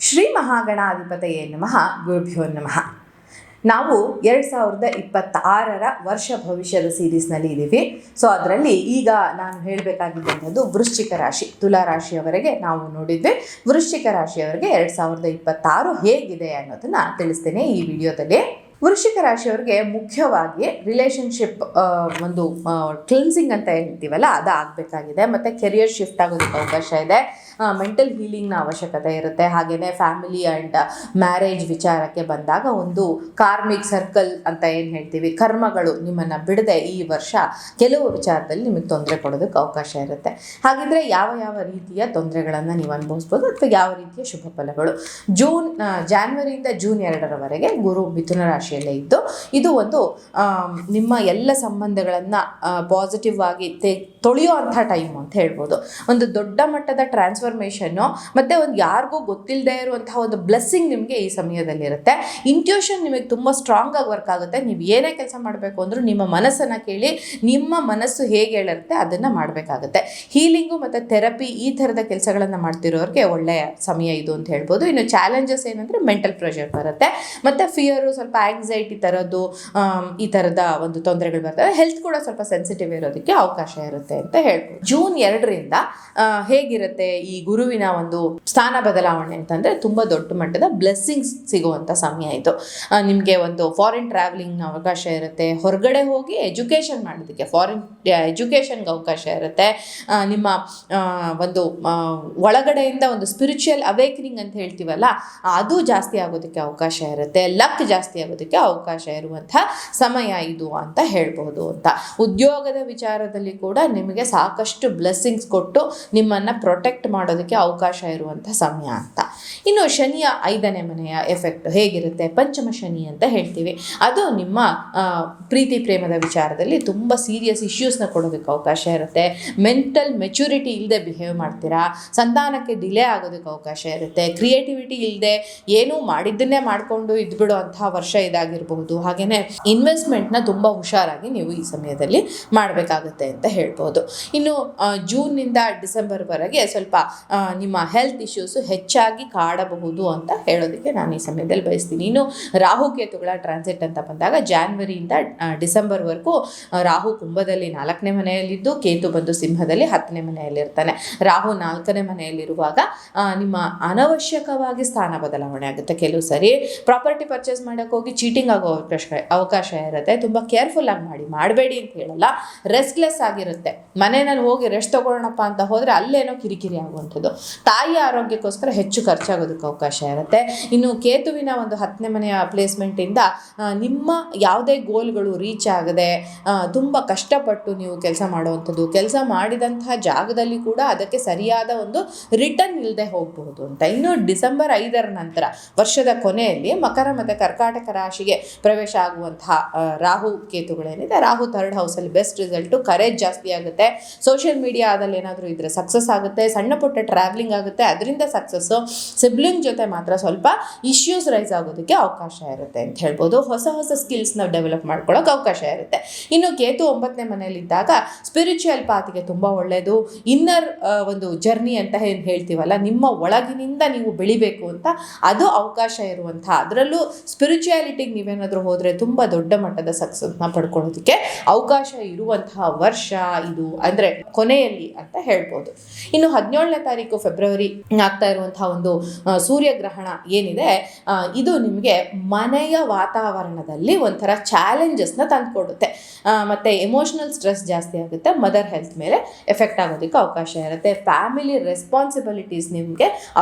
ಶ್ರೀ ಮಹಾಗಣಾಧಿಪತಯೇ ನಮಃ. ಗುರುಭ್ಯೋ ನಮಃ. ನಾವು 2026ರ ವರ್ಷ ಭವಿಷ್ಯದ ಸೀರೀಸ್ನಲ್ಲಿ ಇದ್ದೀವಿ. ಸೊ ಅದರಲ್ಲಿ ಈಗ ನಾನು ಹೇಳಬೇಕಾಗಿದ್ದಂಥದ್ದು ವೃಶ್ಚಿಕ ರಾಶಿ, ತುಲಾ ರಾಶಿಯವರೆಗೆ ನಾವು ನೋಡಿದ್ವಿ. ವೃಶ್ಚಿಕ ರಾಶಿಯವರಿಗೆ 2026 ಹೇಗಿದೆ ಅನ್ನೋದನ್ನು ತಿಳಿಸ್ತೇನೆ ಈ ವಿಡಿಯೋದಲ್ಲಿ. ವೃಶ್ಚಿಕ ರಾಶಿಯವರಿಗೆ ಮುಖ್ಯವಾಗಿ ರಿಲೇಷನ್ಶಿಪ್ ಒಂದು ಕ್ಲಿನ್ಸಿಂಗ್ ಅಂತ ಹೇಳ್ತೀವಲ್ಲ, ಅದು ಆಗಬೇಕಾಗಿದೆ. ಮತ್ತು ಕೆರಿಯರ್ ಶಿಫ್ಟ್ ಆಗೋದಕ್ಕೆ ಅವಕಾಶ ಇದೆ. ಮೆಂಟಲ್ ಹೀಲಿಂಗ್ನ ಅವಶ್ಯಕತೆ ಇರುತ್ತೆ. ಹಾಗೆಯೇ ಫ್ಯಾಮಿಲಿ ಆ್ಯಂಡ್ ಮ್ಯಾರೇಜ್ ವಿಚಾರಕ್ಕೆ ಬಂದಾಗ ಒಂದು ಕಾರ್ಮಿಕ್ ಸರ್ಕಲ್ ಅಂತ ಏನು ಹೇಳ್ತೀವಿ, ಕರ್ಮಗಳು ನಿಮ್ಮನ್ನು ಬಿಡದೆ ಈ ವರ್ಷ ಕೆಲವು ವಿಚಾರದಲ್ಲಿ ನಿಮಗೆ ತೊಂದರೆ ಕೊಡೋದಕ್ಕೆ ಅವಕಾಶ ಇರುತ್ತೆ. ಹಾಗಿದ್ರೆ ಯಾವ ಯಾವ ರೀತಿಯ ತೊಂದರೆಗಳನ್ನು ನೀವು ಅನುಭವಿಸ್ಬೋದು ಅಥವಾ ಯಾವ ರೀತಿಯ ಶುಭ ಫಲಗಳು? ಜಾನ್ವರಿಯಿಂದ ಜೂನ್ 2ರವರೆಗೆ ಗುರು ಮಿಥುನ ರಾಶಿಯಲ್ಲೇ ಇದ್ದು, ಇದು ಒಂದು ನಿಮ್ಮ ಎಲ್ಲ ಸಂಬಂಧಗಳನ್ನು ಪಾಸಿಟಿವ್ ಆಗಿ ತೊಳೆಯೋ ಅಂಥ ಟೈಮು ಅಂತ ಹೇಳ್ಬೋದು. ಒಂದು ದೊಡ್ಡ ಮಟ್ಟದ ಟ್ರಾನ್ಸ್ಫರ್ಮೇಷನ್ನು ಮತ್ತು ಒಂದು ಯಾರಿಗೂ ಗೊತ್ತಿಲ್ಲದೆ ಇರುವಂತಹ ಒಂದು ಬ್ಲೆಸ್ಸಿಂಗ್ ನಿಮಗೆ ಈ ಸಮಯದಲ್ಲಿರುತ್ತೆ. ಇಂಟ್ಯೂಷನ್ ನಿಮಗೆ ತುಂಬ ಸ್ಟ್ರಾಂಗ್ ಆಗಿ ವರ್ಕ್ ಆಗುತ್ತೆ. ನೀವು ಏನೇ ಕೆಲಸ ಮಾಡಬೇಕು ಅಂದರೂ ನಿಮ್ಮ ಮನಸ್ಸನ್ನು ಕೇಳಿ ನಿಮ್ಮ ಮನಸ್ಸು ಹೇಗೆ ಹೇಳಿರುತ್ತೆ ಅದನ್ನು ಮಾಡಬೇಕಾಗುತ್ತೆ. ಹೀಲಿಂಗು ಮತ್ತು ಥೆರಪಿ ಈ ಥರದ ಕೆಲಸಗಳನ್ನು ಮಾಡ್ತಿರೋರಿಗೆ ಒಳ್ಳೆಯ ಸಮಯ ಇದು ಅಂತ ಹೇಳ್ಬೋದು. ಇನ್ನು ಚಾಲೆಂಜಸ್ ಏನಂದರೆ ಮೆಂಟಲ್ ಪ್ರೆಷರ್ ಬರುತ್ತೆ, ಮತ್ತು ಫಿಯರು, ಸ್ವಲ್ಪ ಆಂಗ್ಸೈಟಿ ಥರದ್ದು ಈ ಥರದ ಒಂದು ತೊಂದರೆಗಳು ಬರ್ತವೆ. ಹೆಲ್ತ್ ಕೂಡ ಸ್ವಲ್ಪ ಸೆನ್ಸಿಟಿವ್ ಇರೋದಕ್ಕೆ ಅವಕಾಶ ಇರುತ್ತೆ ಅಂತ ಹೇಳ್ಬೋದು. ಜೂನ್ 2ರಿಂದ ಹೇಗಿರುತ್ತೆ ಈ ಗುರುವಿನ ಒಂದು ಸ್ಥಾನ ಬದಲಾವಣೆ ಅಂತಂದರೆ, ತುಂಬ ದೊಡ್ಡ ಮಟ್ಟದ ಬ್ಲೆಸ್ಸಿಂಗ್ಸ್ ಸಿಗುವಂಥ ಸಮಯ ಇದು. ನಿಮಗೆ ಒಂದು ಫಾರಿನ್ ಟ್ರಾವೆಲಿಂಗ್ನ ಅವಕಾಶ ಇರುತ್ತೆ. ಹೊರಗಡೆ ಹೋಗಿ ಎಜುಕೇಷನ್ ಮಾಡೋದಕ್ಕೆ, ಫಾರಿನ್ ಎಜುಕೇಷನ್ಗೆ ಅವಕಾಶ ಇರುತ್ತೆ. ನಿಮ್ಮ ಒಂದು ಒಳಗಡೆಯಿಂದ ಒಂದು ಸ್ಪಿರಿಚುವಲ್ ಅವೇಕನಿಂಗ್ ಅಂತ ಹೇಳ್ತೀವಲ್ಲ, ಅದು ಜಾಸ್ತಿ ಆಗೋದಕ್ಕೆ ಅವಕಾಶ ಇರುತ್ತೆ. ಲಕ್ ಜಾಸ್ತಿ ಆಗೋದಕ್ಕೆ ಅವಕಾಶ ಇರುವಂಥ ಸಮಯ ಇದು ಅಂತ ಹೇಳ್ಬೋದು ಅಂತ. ಉದ್ಯೋಗದ ವಿಚಾರದಲ್ಲಿ ಕೂಡ ನಿಮಗೆ ಸಾಕಷ್ಟು ಬ್ಲೆಸ್ಸಿಂಗ್ಸ್ ಕೊಟ್ಟು ನಿಮ್ಮನ್ನು ಪ್ರೊಟೆಕ್ಟ್ ಮಾಡೋದಕ್ಕೆ ಅವಕಾಶ ಇರುವಂಥ ಸಮಯ ಅಂತ. ಇನ್ನು ಶನಿಯ 5ನೇ ಮನೆಯ ಎಫೆಕ್ಟ್ ಹೇಗಿರುತ್ತೆ? ಪಂಚಮ ಶನಿ ಅಂತ ಹೇಳ್ತೀವಿ. ಅದು ನಿಮ್ಮ ಪ್ರೀತಿ ಪ್ರೇಮದ ವಿಚಾರದಲ್ಲಿ ತುಂಬ ಸೀರಿಯಸ್ ಇಶ್ಯೂಸ್ನ ಕೊಡೋದಕ್ಕೆ ಅವಕಾಶ ಇರುತ್ತೆ. ಮೆಂಟಲ್ ಮೆಚುರಿಟಿ ಇಲ್ಲದೆ ಬಿಹೇವ್ ಮಾಡ್ತೀರಾ. ಸಂತಾನಕ್ಕೆ ಡಿಲೇ ಆಗೋದಕ್ಕೆ ಅವಕಾಶ ಇರುತ್ತೆ. ಕ್ರಿಯೇಟಿವಿಟಿ ಇಲ್ಲದೆ ಏನೂ ಮಾಡಿದ್ದನ್ನೇ ಮಾಡಿಕೊಂಡು ಇದ್ಬಿಡೋ ಅಂಥ ವರ್ಷ ಇದಾಗಿರ್ಬಹುದು. ಹಾಗೆಯೇ ಇನ್ವೆಸ್ಟ್ಮೆಂಟ್ನ ತುಂಬ ಹುಷಾರಾಗಿ ನೀವು ಈ ಸಮಯದಲ್ಲಿ ಮಾಡಬೇಕಾಗುತ್ತೆ ಅಂತ ಹೇಳ್ಬೋದು. ಇನ್ನು ಜೂನ್ನಿಂದ ಡಿಸೆಂಬರ್ವರೆಗೆ ಸ್ವಲ್ಪ ನಿಮ್ಮ ಹೆಲ್ತ್ ಇಶ್ಯೂಸು ಹೆಚ್ಚಾಗಿ ಕಾಡಬಹುದು ಅಂತ ಹೇಳೋದಕ್ಕೆ ನಾನು ಈ ಸಮಯದಲ್ಲಿ ಬಯಸ್ತೀನಿ. ಇನ್ನು ರಾಹುಕೇತುಗಳ ಟ್ರಾನ್ಸಿಟ್ ಅಂತ ಬಂದಾಗ ಜಾನ್ವರಿಯಿಂದ ಡಿಸೆಂಬರ್ವರೆಗೂ ರಾಹು ಕುಂಭದಲ್ಲಿ 4ನೇ ಮನೆಯಲ್ಲಿದ್ದು, ಕೇತು ಬಂದು ಸಿಂಹದಲ್ಲಿ 10ನೇ ಮನೆಯಲ್ಲಿರ್ತಾನೆ. ರಾಹು 4ನೇ ಮನೆಯಲ್ಲಿರುವಾಗ ನಿಮ್ಮ ಅನವಶ್ಯಕವಾಗಿ ಸ್ಥಾನ ಬದಲಾವಣೆ ಆಗುತ್ತೆ. ಕೆಲವು ಸರಿ ಪ್ರಾಪರ್ಟಿ ಪರ್ಚೇಸ್ ಮಾಡೋಕ್ಕೆ ಹೋಗಿ ಚೀಟಿಂಗ್ ಆಗೋ ಅವಕಾಶ ಇರುತ್ತೆ. ತುಂಬ ಕೇರ್ಫುಲ್ ಆಗಿ ಮಾಡಬೇಡಿ ಅಂತ ಹೇಳಲ್ಲ. ರೆಸ್ಟ್ಲೆಸ್ ಆಗಿರುತ್ತೆ. ಮನೆಯಲ್ಲಿ ಹೋಗಿ ರೆಸ್ಟ್ ತೊಗೊಳ್ಳೋಣಪ್ಪ ಅಂತ ಹೋದರೆ ಅಲ್ಲೇನೋ ಕಿರಿಕಿರಿ ಆಗುವಂಥದ್ದು. ತಾಯಿಯ ಆರೋಗ್ಯಕ್ಕೋಸ್ಕರ ಹೆಚ್ಚು ಖರ್ಚಾಗೋದಕ್ಕೆ ಅವಕಾಶ ಇರುತ್ತೆ. ಇನ್ನು ಕೇತುವಿನ ಒಂದು 10ನೇ ಮನೆಯ ಪ್ಲೇಸ್ಮೆಂಟಿಂದ ನಿಮ್ಮ ಯಾವುದೇ ಗೋಲ್ಗಳು ರೀಚ್ ಆಗದೆ ತುಂಬ ಕಷ್ಟಪಟ್ಟು ನೀವು ಕೆಲಸ ಮಾಡುವಂಥದ್ದು, ಕೆಲಸ ಮಾಡಿದಂತಹ ಜಾಗದಲ್ಲಿ ಕೂಡ ಅದಕ್ಕೆ ಸರಿಯಾದ ಒಂದು ರಿಟರ್ನ್ ಇಲ್ಲದೆ ಹೋಗಬಹುದು ಅಂತ. ಇನ್ನು ಡಿಸೆಂಬರ್ 5ರ ನಂತರ ವರ್ಷದ ಕೊನೆಯಲ್ಲಿ ಮಕರ ಮತ್ತು ಕರ್ಕಾಟಕ ರಾಶಿಗೆ ಪ್ರವೇಶ ಆಗುವಂತಹ ರಾಹು ಕೇತುಗಳೇನಿದೆ, ರಾಹು 3rd ಹೌಸಲ್ಲಿ ಬೆಸ್ಟ್ ರಿಸಲ್ಟು. ಕರೇಜ್ ಜಾಸ್ತಿ ಆಗುತ್ತೆ. ಸೋಷಿಯಲ್ ಮೀಡಿಯಾದಲ್ಲಿ ಏನಾದರೂ ಇದ್ದರೆ ಸಕ್ಸಸ್ ಆಗುತ್ತೆ. ಸಣ್ಣ ಪುಟ್ಟ ಟ್ರಾವೆಲಿಂಗ್ ಆಗುತ್ತೆ, ಅದರಿಂದ ಸಕ್ಸಸ್ಸು. ಸಿಬ್ಲಿಂಗ್ ಜೊತೆ ಮಾತ್ರ ಸ್ವಲ್ಪ ಇಶ್ಯೂಸ್ ರೈಸ್ ಆಗೋದಕ್ಕೆ ಅವಕಾಶ ಇರುತ್ತೆ ಅಂತ ಹೇಳ್ಬೋದು. ಹೊಸ ಸ್ಕಿಲ್ಸ್ನ ಡೆವಲಪ್ ಮಾಡ್ಕೊಳ್ಳೋಕೆ ಅವಕಾಶ ಇರುತ್ತೆ. ಇನ್ನು ಕೇತು 9ನೇ ಮನೆಯಲ್ಲಿದ್ದಾಗ ಸ್ಪಿರಿಚುವಲ್ ಪಾತಿಗೆ ತುಂಬ ಒಳ್ಳೆಯದು. ಇನ್ನರ್ ಒಂದು ಜರ್ನಿ ಅಂತ ಏನು ಹೇಳ್ತೀವಲ್ಲ, ನಿಮ್ಮ ಒಳಗಿನಿಂದ ನೀವು ಬೆಳಿಬೇಕು ಅಂತ, ಅದು ಅವಕಾಶ ಇರುವಂಥ, ಅದರಲ್ಲೂ ಸ್ಪಿರಿಚುಯಾಲಿಟಿಗೆ ನೀವೇನಾದರೂ ಹೋದರೆ ತುಂಬ ದೊಡ್ಡ ಮಟ್ಟದ ಸಕ್ಸಸ್ನ ಪಡ್ಕೊಳ್ಳೋದಕ್ಕೆ ಅವಕಾಶ ಇರುವಂತಹ ವರ್ಷ ಇದು, ಅಂದರೆ ಕೊನೆಯಲ್ಲಿ ಅಂತ ಹೇಳ್ಬೋದು. ಇನ್ನು 17ನೇ ತಾರೀಕು ಫೆಬ್ರವರಿ ಆಗ್ತಾ ಇರುವಂತಹ ಒಂದು ಸೂರ್ಯಗ್ರಹಣ ಏನಿದೆ, ಇದು ನಿಮಗೆ ಮನೆಯ ವಾತಾವರಣದಲ್ಲಿ ಒಂಥರ ಚಾಲೆಂಜಸ್ನ ತಂದುಕೊಡುತ್ತೆ. ಮತ್ತು ಎಮೋಷ್ನಲ್ ಸ್ಟ್ರೆಸ್ ಜಾಸ್ತಿ ಆಗುತ್ತೆ. ಮದರ್ ಹೆಲ್ತ್ ಮೇಲೆ ಎಫೆಕ್ಟ್ ಆಗೋದಕ್ಕೆ ಅವಕಾಶ ಇರುತ್ತೆ. ಫ್ಯಾಮಿಲಿ ರೆಸ್ಪಾನ್ಸಿಬಿಲಿಟೀಸ್ ನಿಮಗೆ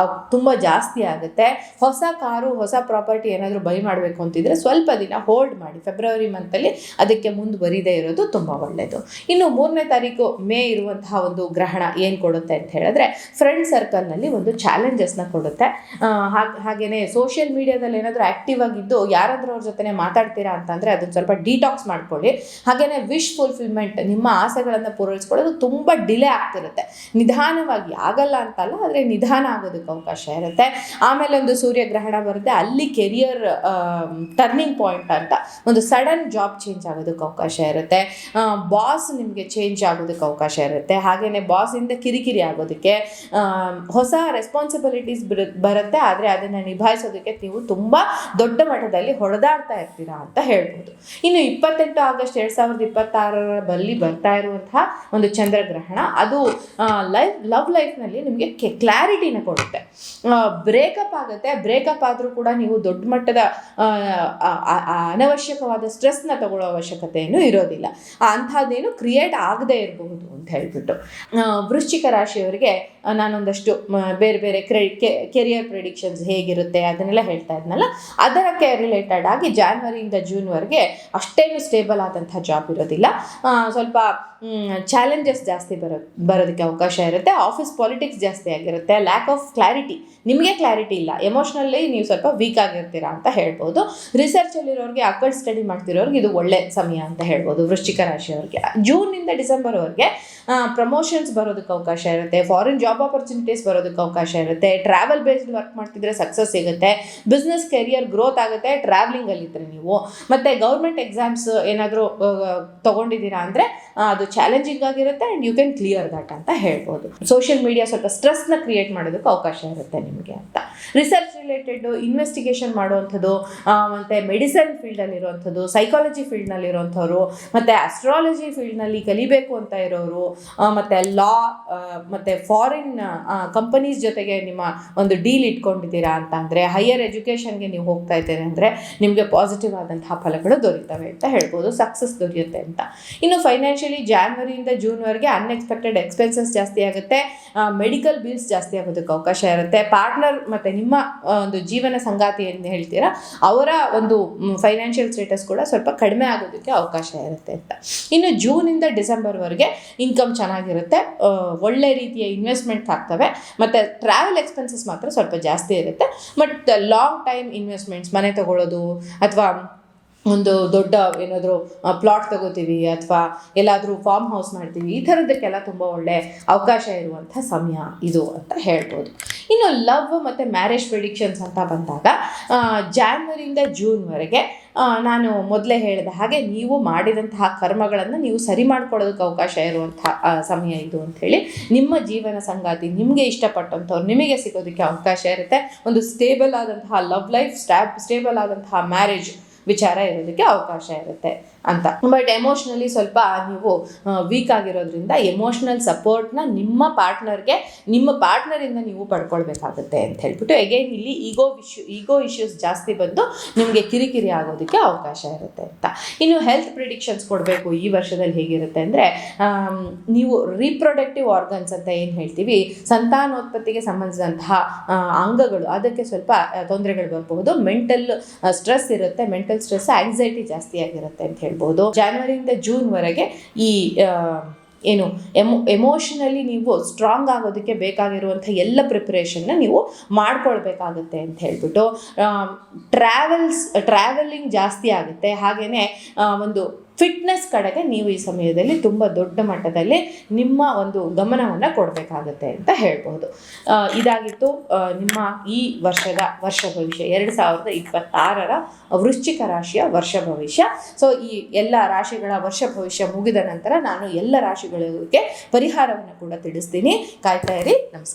ತುಂಬ ಜಾಸ್ತಿ ಆಗುತ್ತೆ. ಹೊಸ ಕಾರು, ಹೊಸ ಪ್ರಾಪರ್ಟಿ ಏನಾದರೂ ಬೈ ಮಾಡಬೇಕು ಅಂತಿದ್ರೆ ಸ್ವಲ್ಪ ದಿನ ಹೋಲ್ಡ್ ಮಾಡಿ. ಫೆಬ್ರವರಿ ಮಂತಲ್ಲಿ ಅದಕ್ಕೆ ಮುಂದುವರಿದೇ ಇರೋದು ತುಂಬ ಒಳ್ಳೆಯದು. ಇನ್ನು 3ನೇ ತಾರೀಕು ಮೇ ಇರುವಂತಹ ಒಂದು ಗ್ರಹಣ ಏನು ಕೊಡುತ್ತೆ ಅಂತ ಹೇಳಿದ್ರೆ, ಫ್ರೆಂಡ್ ಸರ್ಕಲ್ನಲ್ಲಿ ಒಂದು ಚಾಲೆಂಜಸ್ನ ಕೊಡುತ್ತೆ. ಹಾಗೆಯೇ ಸೋಷಿಯಲ್ ಮೀಡಿಯಾದಲ್ಲಿ ಏನಾದರೂ ಆ್ಯಕ್ಟಿವ್ ಆಗಿದ್ದು ಯಾರಾದರೂ ಅವ್ರ ಜೊತೆ ಮಾತಾಡ್ತೀರಾ ಅಂತಂದರೆ ಅದನ್ನು ಸ್ವಲ್ಪ ಡಿಟಾಕ್ಸ್ ಮಾಡ್ಕೊಳ್ಳಿ. ಹಾಗೆಯೇ ವಿಶ್ ಫುಲ್ಫಿಲ್ಮೆಂಟ್, ನಿಮ್ಮ ಆಸೆಗಳನ್ನು ಪೂರೈಸ್ಕೊಳ್ಳೋದು ತುಂಬ ಡಿಲೇ ಆಗ್ತಿರುತ್ತೆ. ನಿಧಾನವಾಗಿ, ಆಗಲ್ಲ ಅಂತಲ್ಲ, ಆದರೆ ನಿಧಾನ ಆಗೋದಕ್ಕೆ ಅವಕಾಶ ಇರುತ್ತೆ. ಆಮೇಲೆ ಒಂದು ಸೂರ್ಯಗ್ರಹಣ ಬರುತ್ತೆ, ಅಲ್ಲಿ ಕೆರಿಯರ್ ಟರ್ನಿಂಗ್ ಪಾಯಿಂಟ್ ಅಂತ ಒಂದು ಸಡನ್ ಜಾಬ್ ಚೇಂಜ್ ಆಗೋದಕ್ಕೆ ಅವಕಾಶ ಇರುತ್ತೆ. ಬಾಸ್ ನಿಮಗೆ ಚೇಂಜ್ ಆಗೋದಕ್ಕೆ ಅವಕಾಶ ಇರುತ್ತೆ. ಹಾಗೆಯೇ ಬಾಸಿಂದ ಕಿರಿಕಿರಿ ಆಗೋದಕ್ಕೆ, ಹೊಸ ರೆಸ್ಪಾನ್ಸಿಬಿಲಿಟೀಸ್ ಬರುತ್ತೆ. ಆದರೆ ಅದನ್ನು ನಿಭಾಯಿಸೋದಕ್ಕೆ ನೀವು ತುಂಬ ದೊಡ್ಡ ಮಟ್ಟದಲ್ಲಿ ಹೊಡೆದಾಡ್ತಾ ಇರ್ತೀರಾ ಅಂತ ಹೇಳ್ಬೋದು. ಇನ್ನು 28 ಆಗಸ್ಟ್ 2026 ಬರ್ತಾ ಇರುವಂತಹ ಒಂದು ಚಂದ್ರಗ್ರಹಣ, ಅದು ಲವ್ ಲೈಫ್ನಲ್ಲಿ ನಿಮಗೆ ಕ್ಲಾರಿಟಿನ ಕೊಡುತ್ತೆ. ಬ್ರೇಕಪ್ ಆಗುತ್ತೆ, ಬ್ರೇಕಪ್ ಆದರೂ ಕೂಡ ನೀವು ದೊಡ್ಡ ಮಟ್ಟದ ಅನವಶ್ಯಕವಾದ ಸ್ಟ್ರೆಸ್ನ ತಗೊಳ್ಳೋ ಅವಶ್ಯಕತೆಯೂ ಇರೋದಿಲ್ಲ. ಅಂಥದ್ದೇನು ಕ್ರಿಯೇಟ್ ಆಗದೇ ಇರಬಹುದು ಅಂತ ಹೇಳ್ಬಿಟ್ಟು. ವೃಶ್ಚಿಕ ರಾಶಿಯವರಿಗೆ ನಾನೊಂದಷ್ಟು ಬೇರೆ ಬೇರೆ ಕೆರಿಯರ್ ಪ್ರಿಡಿಕ್ಷನ್ಸ್ ಹೇಗಿರುತ್ತೆ ಅದನ್ನೆಲ್ಲ ಹೇಳ್ತಾ ಇದ್ನಲ್ಲ, ಅದಕ್ಕೆ ರಿಲೇಟೆಡ್ ಆಗಿ ಜಾನ್ವರಿಯಿಂದ ಜೂನ್ವರೆಗೆ ಅಷ್ಟೇನು ಸ್ಟೇಬಲ್ ಆದಂಥ ಜಾಬ್ ಇರೋದಿಲ್ಲ. ಸ್ವಲ್ಪ ಚಾಲೆಂಜಸ್ ಜಾಸ್ತಿ ಬರೋದಕ್ಕೆ ಅವಕಾಶ ಇರುತ್ತೆ. ಆಫೀಸ್ ಪಾಲಿಟಿಕ್ಸ್ ಜಾಸ್ತಿ ಆಗಿರುತ್ತೆ. ಲ್ಯಾಕ್ ಆಫ್ ಕ್ಲಾರಿಟಿ, ನಿಮಗೆ ಕ್ಲಾರಿಟಿ ಇಲ್ಲ, ಎಮೋಷ್ನಲಿ ನೀವು ಸ್ವಲ್ಪ ವೀಕ್ ಆಗಿರ್ತೀರಾ ಅಂತ ಹೇಳ್ಬೋದು. ರಿಸರ್ಚಲ್ಲಿರೋರಿಗೆ, ಅಕಲ್ಟ್ ಸ್ಟಡಿ ಮಾಡ್ತಿರೋರಿಗೆ ಇದು ಒಳ್ಳೆ ಸಮಯ ಅಂತ ಹೇಳ್ಬೋದು ವೃಶ್ಚಿಕ ರಾಶಿಯವರಿಗೆ. ಜೂನಿಂದ ಡಿಸೆಂಬರ್ವರೆಗೆ ಪ್ರಮೋಷನ್ಸ್ ಬರೋದಕ್ಕೆ ಅವಕಾಶ ಇರುತ್ತೆ. ಫಾರಿನ್ ಜಾಬ್ ಆಪರ್ಚುನಿಟೀಸ್ ಬರೋದಕ್ಕೆ ಅವಕಾಶ ಇರುತ್ತೆ. ಟ್ರಾವೆಲ್ ಬೇಸ್ಡ್ ವರ್ಕ್ ಮಾಡ್ತಿದ್ರೆ ಸಕ್ಸಸ್ ಸಿಗುತ್ತೆ. ಬಿಸ್ನೆಸ್ ಕೆರಿಯರ್ ಗ್ರೋತ್ ಆಗುತ್ತೆ ಟ್ರಾವೆಲಿಂಗಲ್ಲಿದ್ದರೆ ನೀವು. ಮತ್ತು ಗೌರ್ಮೆಂಟ್ ಎಕ್ಸಾಮ್ಸ್ ಏನಾದರೂ ತೊಗೊಂಡಿದ್ದೀರಾ ಅಂದರೆ ಅದು ಚಾಲೆಂಜಿಂಗ್ ಆಗಿರುತ್ತೆ and you can clear that ಅಂತ ಹೇಳ್ಬೋದು. ಸೋಷಿಯಲ್ ಮೀಡಿಯಾ ಸ್ವಲ್ಪ ಸ್ಟ್ರೆಸ್ನ ಕ್ರಿಯೇಟ್ ಮಾಡೋದಕ್ಕೆ ಅವಕಾಶ ಇರುತ್ತೆ ನಿಮಗೆ ಅಂತ. ರಿಸರ್ಚ್ ರಿಲೇಟೆಡ್ ಇನ್ವೆಸ್ಟಿಗೇಷನ್ ಮಾಡುವಂಥದ್ದು, ಮತ್ತು ಮೆಡಿಸಿನ್ ಫೀಲ್ಡಲ್ಲಿರುವಂಥದ್ದು, ಸೈಕಾಲಜಿ ಫೀಲ್ಡ್ನಲ್ಲಿರುವಂಥವ್ರು, ಮತ್ತು ಆಸ್ಟ್ರಾಲಜಿ ಫೀಲ್ಡ್ನಲ್ಲಿ ಕಲಿಬೇಕು ಅಂತ ಇರೋರು, ಮತ್ತು ಲಾ ಮತ್ತು ಫಾರಿನ್ ಕಂಪನೀಸ್ ಜೊತೆಗೆ ನಿಮ್ಮ ಒಂದು ಡೀಲ್ ಇಟ್ಕೊಂಡಿದ್ದೀರಾ ಅಂತ ಅಂದರೆ, ಹೈಯರ್ ಎಜುಕೇಷನ್ಗೆ ನೀವು ಹೋಗ್ತಾ ಇದ್ದೀರಿ ಅಂದರೆ ನಿಮಗೆ ಪಾಸಿಟಿವ್ ಆದಂತಹ ಫಲಗಳು ದೊರೀತವೆ ಅಂತ ಹೇಳ್ಬೋದು. ಸಕ್ಸಸ್ ದೊರೆಯುತ್ತೆ ಅಂತ. ಇನ್ನು ಫೈನಾನ್ಷಿಯಲಿ ಜಾನ್ವರಿಯಿಂದ ಜೂನ್ವರೆಗೆ ಅನ್ಎಕ್ಸ್ಪೆಕ್ಟೆಡ್ ಎಕ್ಸ್ಪೆನ್ಸಸ್ ಜಾಸ್ತಿ ಆಗುತ್ತೆ. ಮೆಡಿಕಲ್ ಬಿಲ್ಸ್ ಜಾಸ್ತಿ ಆಗೋದಕ್ಕೆ ಅವಕಾಶ ಇರುತ್ತೆ. ಪಾರ್ಟ್ನರ್ ಮತ್ತು ನಿಮ್ಮ ಒಂದು ಜೀವನ ಸಂಗಾತಿ ಏನು ಹೇಳ್ತೀರಾ ಅವರ ಒಂದು ಫೈನಾನ್ಷಿಯಲ್ ಸ್ಟೇಟಸ್ ಕೂಡ ಸ್ವಲ್ಪ ಕಡಿಮೆ ಆಗೋದಕ್ಕೆ ಅವಕಾಶ ಇರುತ್ತೆ ಅಂತ. ಇನ್ನು ಜೂನಿಂದ ಡಿಸೆಂಬರ್ವರೆಗೆ ಇನ್ಕಮ್ ಚೆನ್ನಾಗಿರುತ್ತೆ. ಒಳ್ಳೆ ರೀತಿಯ ಇನ್ವೆಸ್ಟ್ಮೆಂಟ್ಸ್ ಆಗ್ತವೆ. ಮತ್ತು ಟ್ರಾವೆಲ್ ಎಕ್ಸ್ಪೆನ್ಸಸ್ ಮಾತ್ರ ಸ್ವಲ್ಪ ಜಾಸ್ತಿ ಇರುತ್ತೆ. ಬಟ್ ಲಾಂಗ್ ಟೈಮ್ ಇನ್ವೆಸ್ಟ್ಮೆಂಟ್ಸ್, ಮನೆ ತಗೊಳ್ಳೋದು ಅಥವಾ ಒಂದು ದೊಡ್ಡ ಏನಾದರೂ ಪ್ಲಾಟ್ ತಗೋತೀವಿ ಅಥವಾ ಎಲ್ಲಾದರೂ ಫಾರ್ಮ್ ಹೌಸ್ ಮಾಡ್ತೀವಿ, ಈ ಥರದಕ್ಕೆಲ್ಲ ತುಂಬ ಒಳ್ಳೆ ಅವಕಾಶ ಇರುವಂಥ ಸಮಯ ಇದು ಅಂತ ಹೇಳ್ಬೋದು. ಇನ್ನು ಲವ್ ಮತ್ತು ಮ್ಯಾರೇಜ್ ಪ್ರಿಡಿಕ್ಷನ್ಸ್ ಅಂತ ಬಂದಾಗ ಜಾನ್ವರಿಯಿಂದ ಜೂನ್ವರೆಗೆ ನಾನು ಮೊದಲೇ ಹೇಳಿದ ಹಾಗೆ ನೀವು ಮಾಡಿದಂತಹ ಕರ್ಮಗಳನ್ನು ನೀವು ಸರಿ ಮಾಡ್ಕೊಳ್ಳೋದಕ್ಕೆ ಅವಕಾಶ ಇರುವಂಥ ಸಮಯ ಇದು ಅಂಥೇಳಿ. ನಿಮ್ಮ ಜೀವನ ಸಂಗಾತಿ, ನಿಮಗೆ ಇಷ್ಟಪಟ್ಟಂಥವ್ರು ನಿಮಗೆ ಸಿಗೋದಕ್ಕೆ ಅವಕಾಶ ಇರುತ್ತೆ. ಒಂದು ಸ್ಟೇಬಲ್ ಆದಂತಹ ಲವ್ ಲೈಫ್, ಸ್ಟೇಬಲ್ ಆದಂತಹ ಮ್ಯಾರೇಜ್ ವಿಚಾರ ಇರೋದಕ್ಕೆ ಅವಕಾಶ ಇರುತ್ತೆ ಅಂತ. ಬಟ್ ಎಮೋಷ್ನಲಿ ಸ್ವಲ್ಪ ನೀವು ವೀಕ್ ಆಗಿರೋದ್ರಿಂದ ಎಮೋಷ್ನಲ್ ಸಪೋರ್ಟ್ನ ನಿಮ್ಮ ಪಾರ್ಟ್ನರಿಂದ ನೀವು ಪಡ್ಕೊಳ್ಬೇಕಾಗುತ್ತೆ ಅಂತ ಹೇಳ್ಬಿಟ್ಟು ಎಗೈನ್ ಇಲ್ಲಿ ಈಗೋ ಇಶ್ಯೂಸ್ ಜಾಸ್ತಿ ಬಂದು ನಿಮಗೆ ಕಿರಿಕಿರಿ ಆಗೋದಕ್ಕೆ ಅವಕಾಶ ಇರುತ್ತೆ ಅಂತ. ಇನ್ನು ಹೆಲ್ತ್ ಪ್ರಿಡಿಕ್ಷನ್ಸ್ ಕೊಡಬೇಕು ಈ ವರ್ಷದಲ್ಲಿ ಹೇಗಿರುತ್ತೆ ಅಂದರೆ, ನೀವು ರೀಪ್ರೊಡಕ್ಟಿವ್ ಆರ್ಗನ್ಸ್ ಅಂತ ಏನು ಹೇಳ್ತೀವಿ, ಸಂತಾನೋತ್ಪತ್ತಿಗೆ ಸಂಬಂಧಿಸಿದಂತಹ ಅಂಗಗಳು, ಅದಕ್ಕೆ ಸ್ವಲ್ಪ ತೊಂದರೆಗಳು ಬರಬಹುದು. ಮೆಂಟಲ್ ಸ್ಟ್ರೆಸ್ ಇರುತ್ತೆ. ಮೆಂಟಲ್ ಸ್ಟ್ರೆಸ್, ಆಂಗ್ಸೈಟಿ ಜಾಸ್ತಿ ಆಗಿರುತ್ತೆ ಅಂತ ಹೇಳ್ಬೋದು. ಜಾನ್ವರಿಯಿಂದ ಜೂನ್ವರೆಗೆ ಈ ಎಮೋಷನಲಿ ನೀವು ಸ್ಟ್ರಾಂಗ್ ಆಗೋದಕ್ಕೆ ಬೇಕಾಗಿರುವಂಥ ಎಲ್ಲ ಪ್ರಿಪ್ರೇಷನ್ನ ನೀವು ಮಾಡ್ಕೊಳ್ಬೇಕಾಗುತ್ತೆ ಅಂತ ಹೇಳ್ಬಿಟ್ಟು. ಟ್ರಾವೆಲಿಂಗ್ ಜಾಸ್ತಿ ಆಗುತ್ತೆ. ಹಾಗೆಯೇ ಒಂದು ಫಿಟ್ನೆಸ್ ಕಡೆಗೆ ನೀವು ಈ ಸಮಯದಲ್ಲಿ ತುಂಬ ದೊಡ್ಡ ಮಟ್ಟದಲ್ಲಿ ನಿಮ್ಮ ಒಂದು ಗಮನವನ್ನು ಕೊಡಬೇಕಾಗುತ್ತೆ ಅಂತ ಹೇಳ್ಬೋದು. ಇದಾಗಿತ್ತು ನಿಮ್ಮ ಈ ವರ್ಷದ ವರ್ಷ ಭವಿಷ್ಯ, 2026 ವೃಶ್ಚಿಕ ರಾಶಿಯ ವರ್ಷ ಭವಿಷ್ಯ. ಸೊ ಈ ಎಲ್ಲ ರಾಶಿಗಳ ವರ್ಷ ಭವಿಷ್ಯ ಮುಗಿದ ನಂತರ ನಾನು ಎಲ್ಲ ರಾಶಿಗಳಿಗೆ ಪರಿಹಾರವನ್ನು ಕೂಡ ತಿಳಿಸ್ತೀನಿ. ಕಾಯ್ತಾ ಇರಿ. ನಮಸ್ಕಾರ.